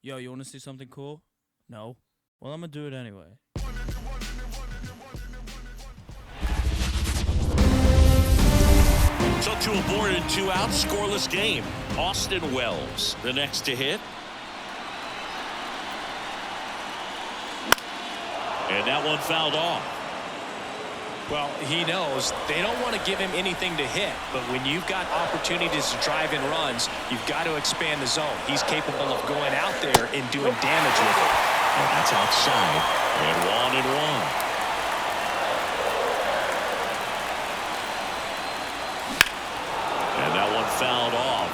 Yo, you want to see something cool? No? Well, I'm gonna do it anyway. So 2 aboard and 2 out, scoreless game. Austin Wells, the next to hit. And that one fouled off. Well, he knows they don't want to give him anything to hit, but when you've got opportunities to drive in runs, you've got to expand the zone. He's capable of going out there and doing damage with it. And that's outside. And 1-1. And that one fouled off.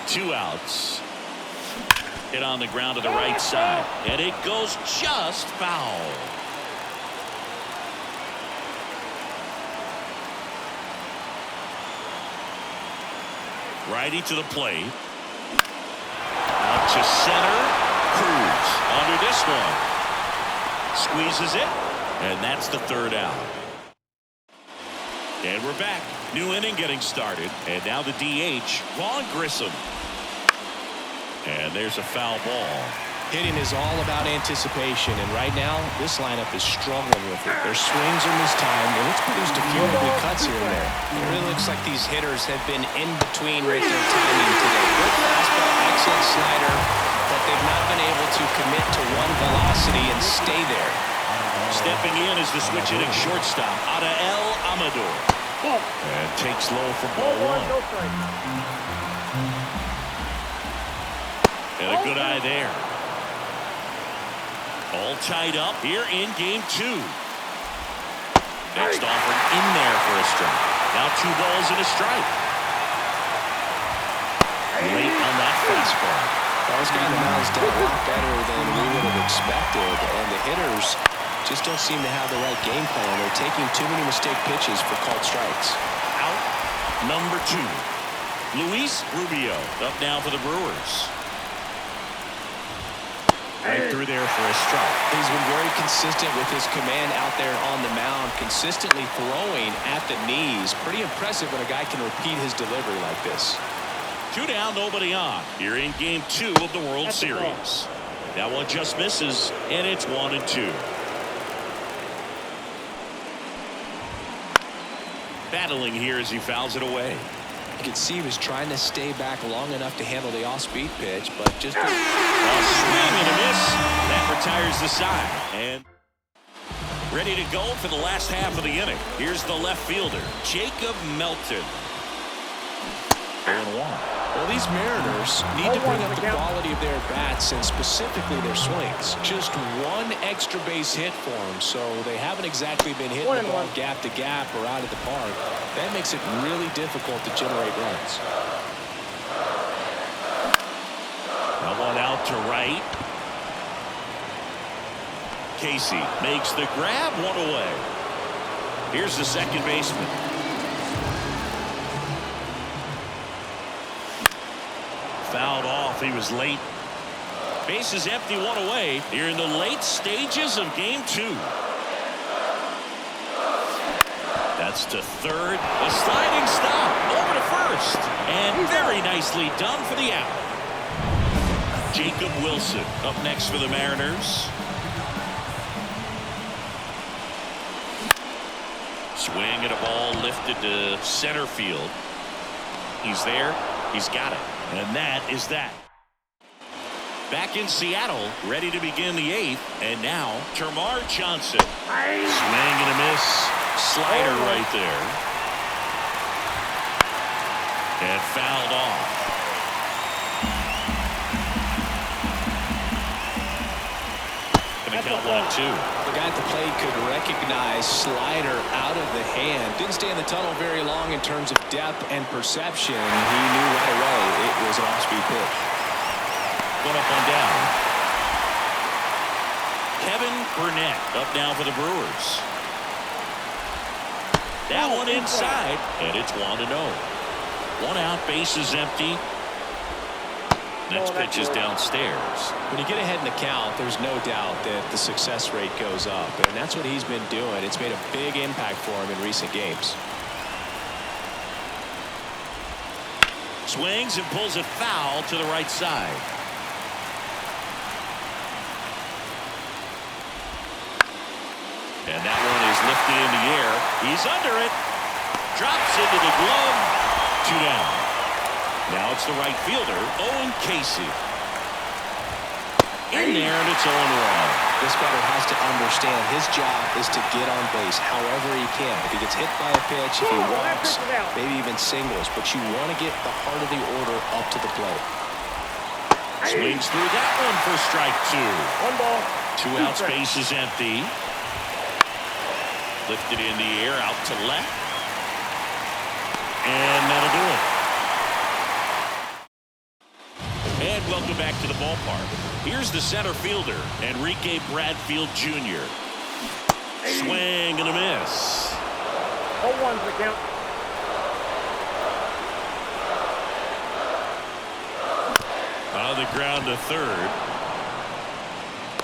Two outs. Hit on the ground to the right side. And it goes just foul. Righty to the plate. Out to center. Cruz under this one. Squeezes it. And that's the 3rd out. And we're back. New inning getting started. And now the DH, Vaughn Grissom. And there's a foul ball. Hitting is all about anticipation, and right now this lineup is struggling with it. Their swings are mistimed, and it's produced a few ugly cuts here and there. It really looks like these hitters have been in between with their timing today. Good fastball, excellent slider, but they've not been able to commit to one velocity and stay there. Stepping in is the switch hitting shortstop, Adael Amador. And takes low for ball 1. And a good eye there. All tied up here in game 2. Next offering in there for a strike. Now 2 balls and a strike. Late on that fastball. Those guys the mound's done a lot better than we would have expected, and the hitters just don't seem to have the right game plan. They're taking too many mistake pitches for called strikes. Out number 2. Luis Rubio up now for the Brewers. Right through there for a strike. He's been very consistent with his command out there on the mound, consistently throwing at the knees. Pretty impressive when a guy can repeat his delivery like this. 2 down, nobody on. Here in game 2 of the World Series. That one just misses, and it's 1-2. Battling here as he fouls it away. You could see he was trying to stay back long enough to handle the off-speed pitch, but just a swing and a miss. That retires the side. And ready to go for the last half of the inning. Here's the left fielder, Jacob Melton. 0-1. Well, these Mariners need to bring up the quality of their bats and specifically their swings. Just one extra base hit for them, so they haven't exactly been hitting the ball gap to gap or out of the park. That makes it really difficult to generate runs. That one out to right. Casey makes the grab, 1 away. Here's the second baseman. Fouled off. He was late. Base is empty, 1 away. Here in the late stages of game 2. That's to third. A sliding stop over to first. And very nicely done for the out. Jacob Wilson up next for the Mariners. Swing at a ball lifted to center field. He's there. He's got it. And that is that. Back in Seattle, ready to begin the 8th. And now, Termarr Johnson. Swing and a miss. Slider right there. And fouled off. Gonna count 1-2. The guy at the plate could recognize slider out of the hand. Didn't stay in the tunnel very long in terms of depth and perception. He knew right away it was an off-speed pitch. 1 up, 1 down. Kevin Burnett up now for the Brewers. That one inside, and it's 1-0. 1 out, base is empty. Next pitch is downstairs. When you get ahead in the count, there's no doubt that the success rate goes up, and that's what he's been doing. It's made a big impact for him in recent games. Swings and pulls it foul to the right side. And that one is lifted in the air. He's under it. Drops into the glove. 2 down. Now it's the right fielder, Owen Casey. In there, and it's 0-1. This batter has to understand his job is to get on base however he can. If he gets hit by a pitch, if he walks, maybe even singles. But you want to get the heart of the order up to the plate. Swings through that one for strike 2. 1 ball. 2 outs, base is empty. Lifted in the air, out to left. And that'll do it. And welcome back to the ballpark. Here's the center fielder, Enrique Bradfield Jr. Swing and a miss. 0-1's the count. On the ground to third.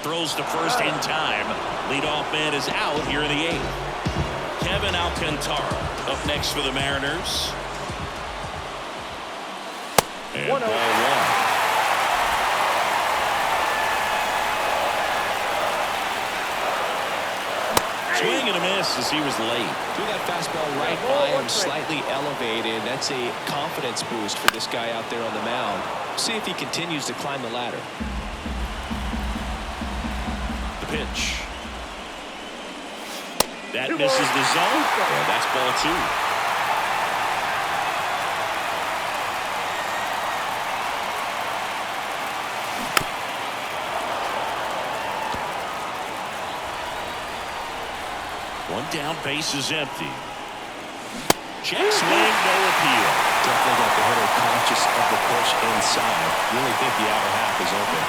Throws to first in time. Leadoff man is out here in the 8th. Kevin Alcantara up next for the Mariners. And ball 1. Swing and a miss as he was late. Threw that fastball right by him, slightly elevated. That's a confidence boost for this guy out there on the mound. See if he continues to climb the ladder. The pitch. That misses the zone. And that's ball 2. One down, base is empty. Check swing, no appeal. Definitely got the hitter conscious of the pitch inside. Really think the outer half is open.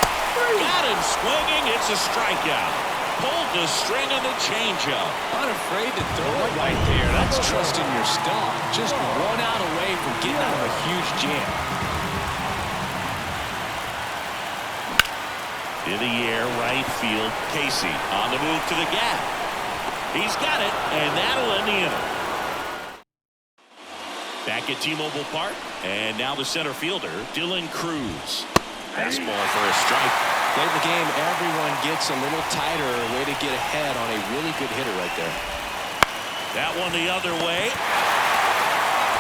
Got him swinging. It's a strikeout. Pulled the string on the changeup. Unafraid to throw it right there. That's trusting your stuff. Just 1 out away from getting out of a huge jam. In the air, right field. Casey on the move to the gap. He's got it, and that'll end the inning. Back at T-Mobile Park, and now the center fielder, Dylan Cruz. Fastball for a strike. Late in the game, everyone gets a little tighter. Way to get ahead on a really good hitter right there. That one the other way.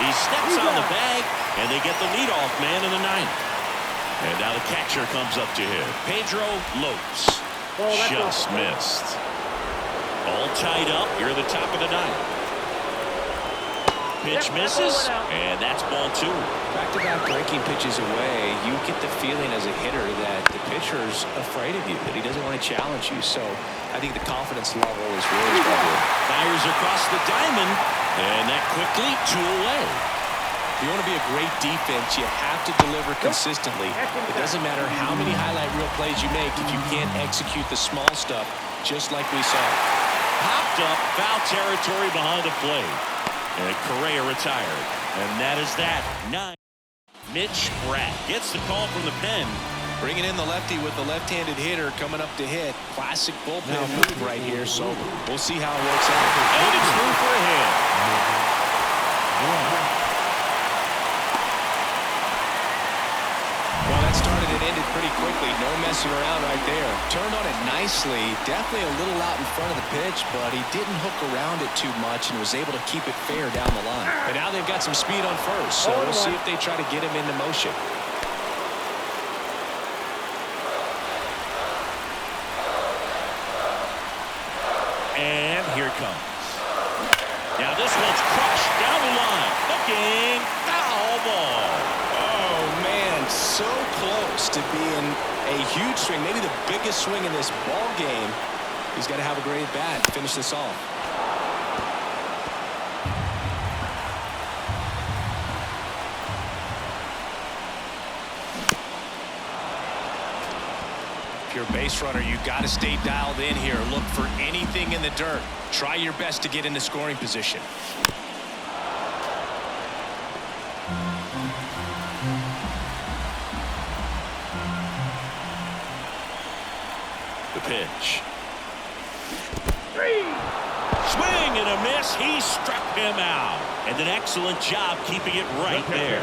He steps on the bag, and they get the leadoff man in the 9th. And now the catcher comes up to him. Pedro Lopes. Just missed. All tied up here at the top of the 9th. Pitch misses, and that's ball 2. Back-to-back breaking pitches away, you get the feeling as a hitter that the pitcher's afraid of you, that he doesn't want to challenge you. So I think the confidence level is really good. Fires across the diamond, and that quickly 2 away. If you want to be a great defense, you have to deliver consistently. It doesn't matter how many highlight reel plays you make if you can't execute the small stuff, just like we saw. Popped up, foul territory behind the plate. And Correa retired. And that is that. 9. Mitch Bratt gets the call from the pen. Bringing in the lefty with the left-handed hitter coming up to hit. Classic bullpen move right here. So we'll see how it works out. And it's through for a hit. Well, that started and ended pretty quickly. No messing around right there. Turned on it nicely. Definitely a little out in front of the pitch, but he didn't hook around it too much and was able to keep it fair down the line. But now they've got some speed on first, so we'll see if they try to get him into motion. And here it comes. Now this one's crushed down the line. Looking, foul ball. Oh, man, so close to being a huge swing, maybe the biggest swing in this ball game. He's got to have a great bat to finish this off. If you're a base runner, you got to stay dialed in here. Look for anything in the dirt. Try your best to get into scoring position. The pitch. Swing and and a miss. He struck him out. And an excellent job keeping it right there.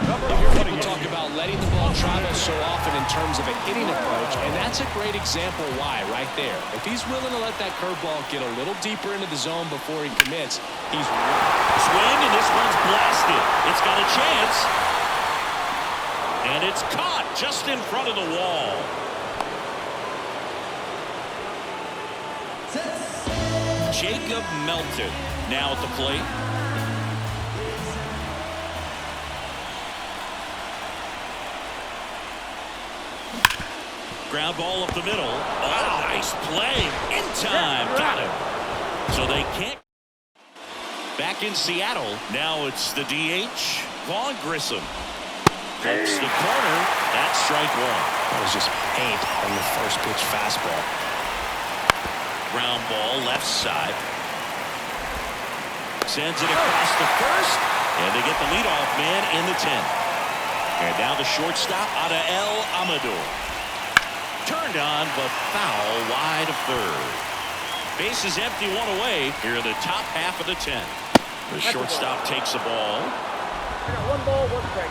People talk about letting the ball travel so often in terms of a hitting approach, and that's a great example why right there. If he's willing to let that curveball get a little deeper into the zone before he commits, he's swing, and this one's blasted. It's got a chance. And it's caught just in front of the wall. Jacob Melton now at the plate. Ground ball up the middle. Oh, nice play. In time. Got him. So they can't. Back in Seattle. Now it's the DH. Vaughn Grissom. Pokes the corner. That's strike one. That was just paint on the first pitch fastball. Ground ball left side. Sends it across the first. And they get the leadoff man in the 10th. And now the shortstop, Adael Amador. Turned on, but foul wide of third. Bases empty, one away here in the top half of the 10th. The shortstop takes the ball. One ball, one strike.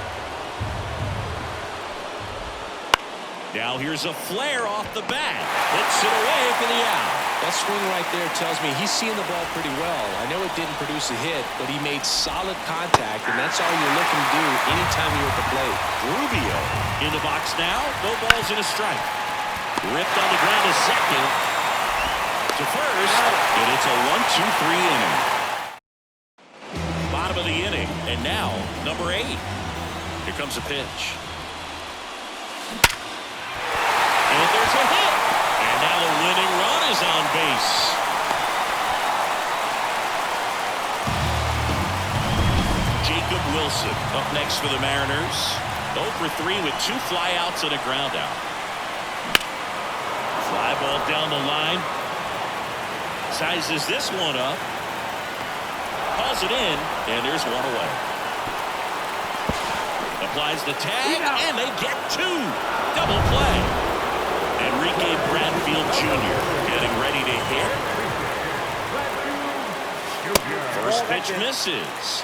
Now here's a flare off the bat. Hits it away for the out. That swing right there tells me he's seeing the ball pretty well. I know it didn't produce a hit, but he made solid contact, and that's all you're looking to do anytime you're at the plate. Rubio in the box now. No balls in a strike. Ripped on the ground to second. To first. And it's a 1-2-3 inning. Bottom of the inning. And now, number 8. Here comes a pitch. And there's a hit. And now the winning run is on base. Jacob Wilson up next for the Mariners. 0 for 3 with 2 flyouts and a ground out. Fly ball down the line. Sizes this one up. Calls it in, and there's one away. Applies the tag, and they get 2. Double play. Enrique Bradfield Jr. getting ready to hit. First pitch misses.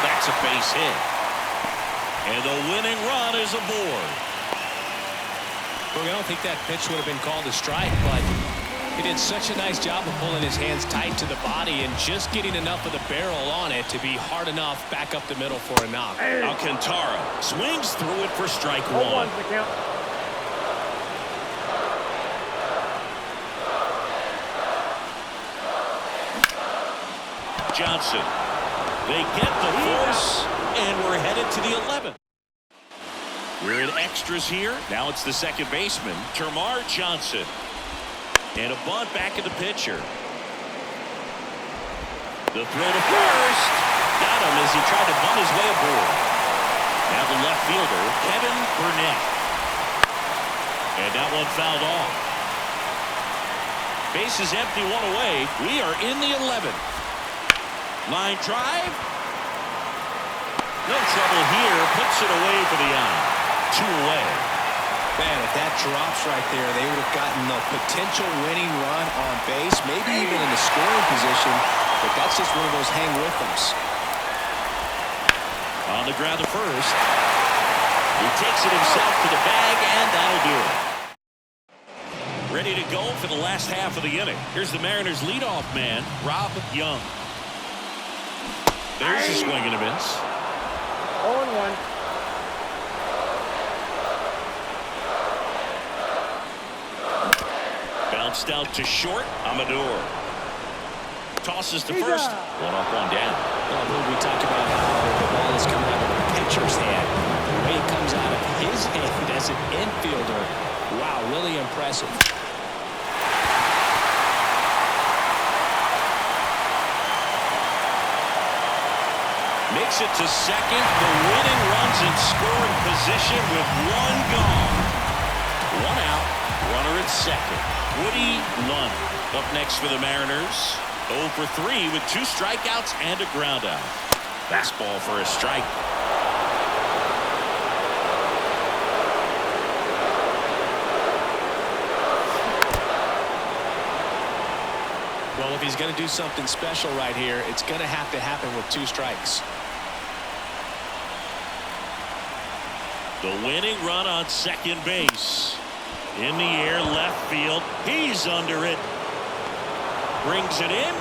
That's a base hit. And the winning run is aboard. I don't think that pitch would have been called a strike, but he did such a nice job of pulling his hands tight to the body and just getting enough of the barrel on it to be hard enough back up the middle for a knock. Alcantara swings through it for strike one. The count. Johnson. They get the force, and we're headed to the 11th. We're in extras here. Now it's the second baseman, Termarr Johnson. And a bunt back at the pitcher. The throw to first. Got him as he tried to bunt his way aboard. Now the left fielder, Kevin Burnett. And that one fouled off. Bases empty, one away. We are in the 11th. Line drive. No trouble here. Puts it away for the out. 2 away. Man, if that drops right there, they would have gotten the potential winning run on base, maybe even in the scoring position, but that's just one of those hang with thems. On the ground to first. He takes it himself to the bag, and that'll do it. Ready to go for the last half of the inning. Here's the Mariners' leadoff man, Rob Young. There's a swing and a miss. 0-1. Bounced out to short. Amador tosses to first. 1 up, 1 down. Well, we talked about how the ball is coming out of the pitcher's hand. The way it comes out of his hand as an infielder. Wow, really impressive. Makes it to second. The winning run's in scoring position with 1 gone. 1 out. Runner at second. Woody Lund up next for the Mariners. 0 for 3 with 2 strikeouts and a ground out. Fastball for a strike. Well, if he's going to do something special right here, it's going to have to happen with 2 strikes. The winning run on second base. In the air, left field. He's under it. Brings it in.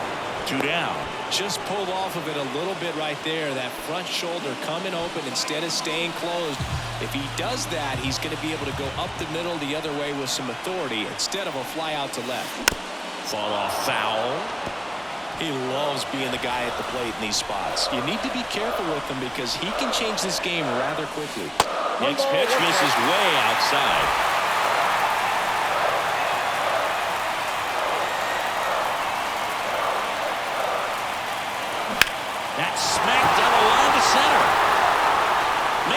2 down. Just pulled off of it a little bit right there. That front shoulder coming open instead of staying closed. If he does that, he's going to be able to go up the middle the other way with some authority instead of a fly out to left. Fought off foul. He loves being the guy at the plate in these spots. You need to be careful with him because he can change this game rather quickly. Next pitch misses way outside. That's smacked down the line to center.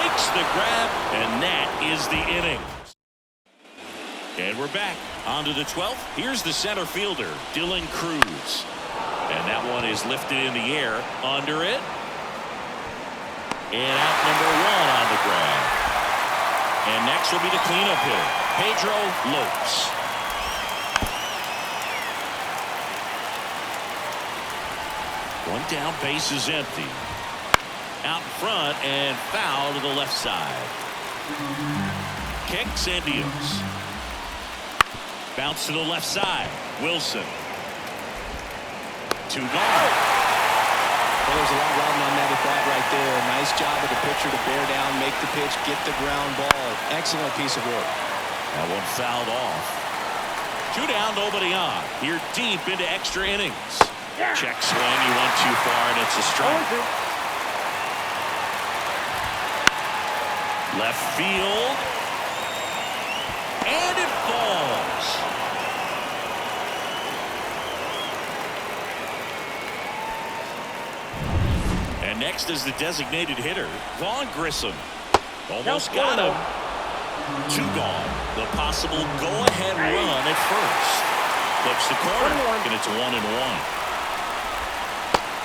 Makes the grab, and that is the inning. And we're back onto the 12th. Here's the center fielder, Dylan Cruz. And that one is lifted in the air, under it. And out number 1 on the grab. And next will be the cleanup hitter, Pedro Lopes. One down, base is empty. Out in front and foul to the left side. Kicks Indians. Bounce to the left side. Wilson. 2 gone. Well, there's a lot riding on that at bat right there. Nice job of the pitcher to bear down, make the pitch, get the ground ball. Excellent piece of work. That one fouled off. 2 down, nobody on. Here deep into extra innings. Check swing, he went too far, and it's a strike. Left field. And it falls. And next is the designated hitter, Vaughn Grissom. Almost got him. 2 gone. The possible go-ahead run at first. Flips the corner, and it's 1-1.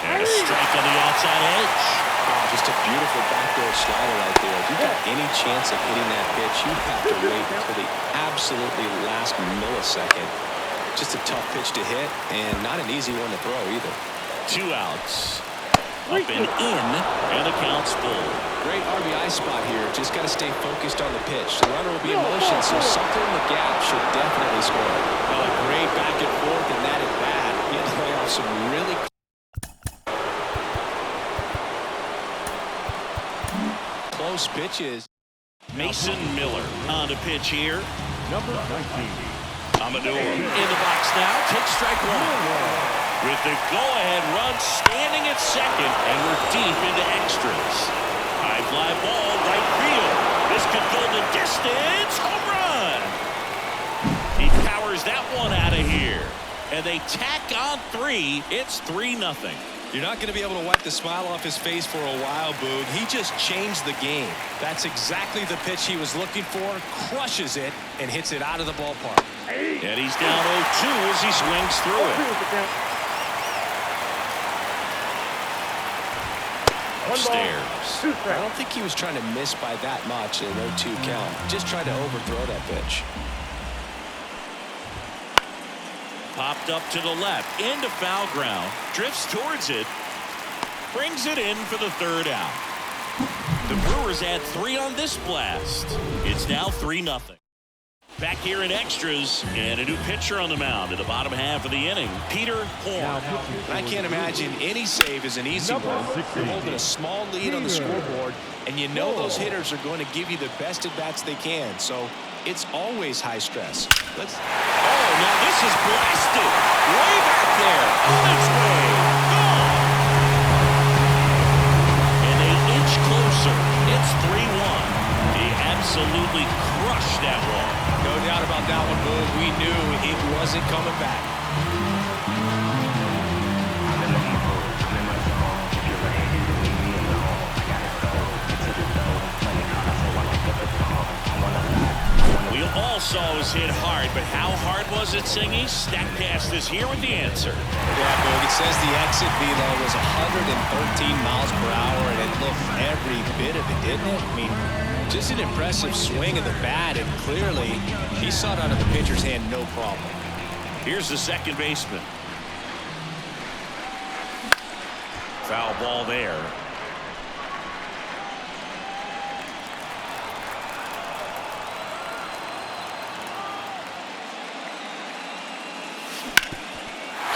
And a strike on the outside edge. Oh, just a beautiful backdoor slider right there. If you got any chance of hitting that pitch, you have to wait until the absolutely last millisecond. Just a tough pitch to hit, and not an easy one to throw either. 2 outs. Up and in, and the count's full. Great RBI spot here. Just got to stay focused on the pitch. The runner will be in motion, so something in the gap should definitely score. Well, a great back and forth, and that at bat. He had to lay off some really close pitches. Mason Miller on the pitch here. Number 19. Amador in the box now. Takes strike 1. With the go-ahead run standing at second, and we're deep into extras. High fly ball, right field. This could go the distance. Home run. He powers that one out of here. And they tack on 3. It's 3-0. You're not going to be able to wipe the smile off his face for a while, Boog. He just changed the game. That's exactly the pitch he was looking for. Crushes it and hits it out of the ballpark. And he's down 0-2 as he swings through it. Upstairs. I don't think he was trying to miss by that much in an 0-2 count. Just tried to overthrow that pitch. Popped up to the left, into foul ground, drifts towards it, brings it in for the 3rd out. The Brewers add 3 on this blast. It's now 3-0. Back here in extras, and a new pitcher on the mound in the bottom half of the inning, Peter Horn. I can't imagine any save is an easy one. You're holding a small lead on the scoreboard, and you know those hitters are going to give you the best at-bats they can, so it's always high stress. Oh, now this is blasted. Way back there. On its way. Gone. And they inch closer. It's 3-1. He absolutely crushed that one. No doubt about that one, Boog. We knew it wasn't coming back. We all saw his hit hard, but how hard was it, Singy? Statcast is here with the answer. Yeah, Boog, it says the exit velo was 113 miles per hour, and it looked every bit of it, didn't it? I mean, just an impressive swing of the bat, and clearly he saw it out of the pitcher's hand no problem. Here's the second baseman. Foul ball there.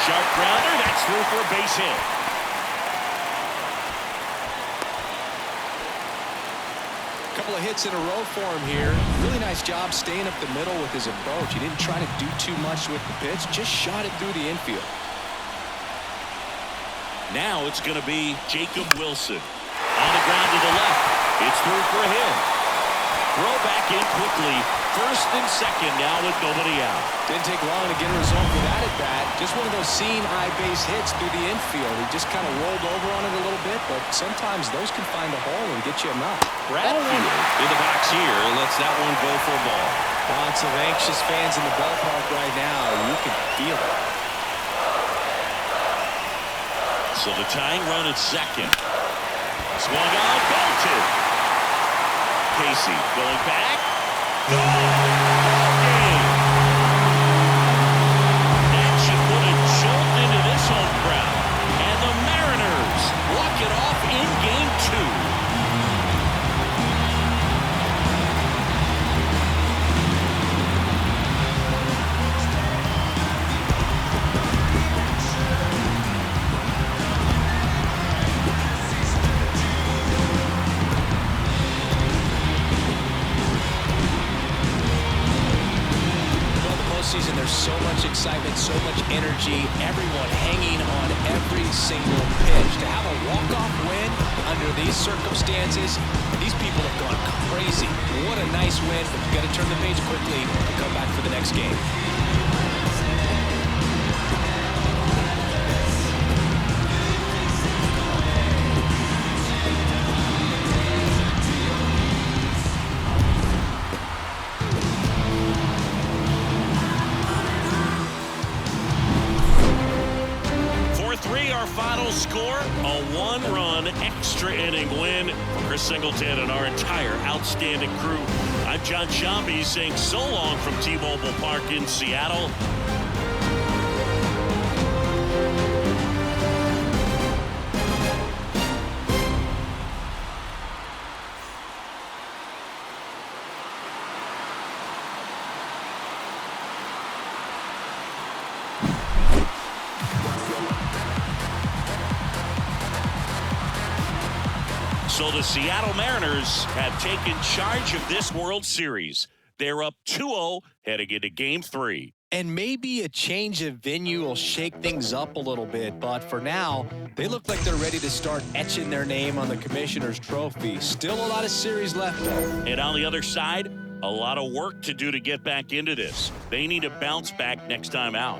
Sharp grounder. That's through for a base hit. Couple of hits in a row for him here. Really nice job staying up the middle with his approach. He didn't try to do too much with the pitch, just shot it through the infield. Now it's going to be Jacob Wilson. On the ground to the left. It's through for a hit. Throw back in quickly. First and second now with nobody out. Didn't take long to get a result with that at bat. Just one of those seeing eye base hits through the infield. He just kind of rolled over on it a little bit, but sometimes those can find a hole and get you a knock. Bradfield in the box here lets that one go for a ball. Lots of anxious fans in the ballpark right now. You can feel it. So the tying run at second. Swung on, bolted. Casey going back. Ball game. That should put a jolt into this home crowd. And the Mariners walk it off in game 2. There's so much excitement, so much energy, everyone hanging on every single pitch. To have a walk-off win under these circumstances, these people have gone crazy. What a nice win, but you got to turn the page quickly and come back for the next game. 4-3 our final score, a 1-run extra inning win for Chris Singleton and our entire outstanding crew. I'm John Shambi saying so long from T-Mobile Park in Seattle. So the Seattle Mariners have taken charge of this World Series. They're up 2-0 heading into Game 3. And maybe a change of venue will shake things up a little bit, but for now, they look like they're ready to start etching their name on the Commissioner's Trophy. Still a lot of series left, though. And on the other side, a lot of work to do to get back into this. They need to bounce back next time out.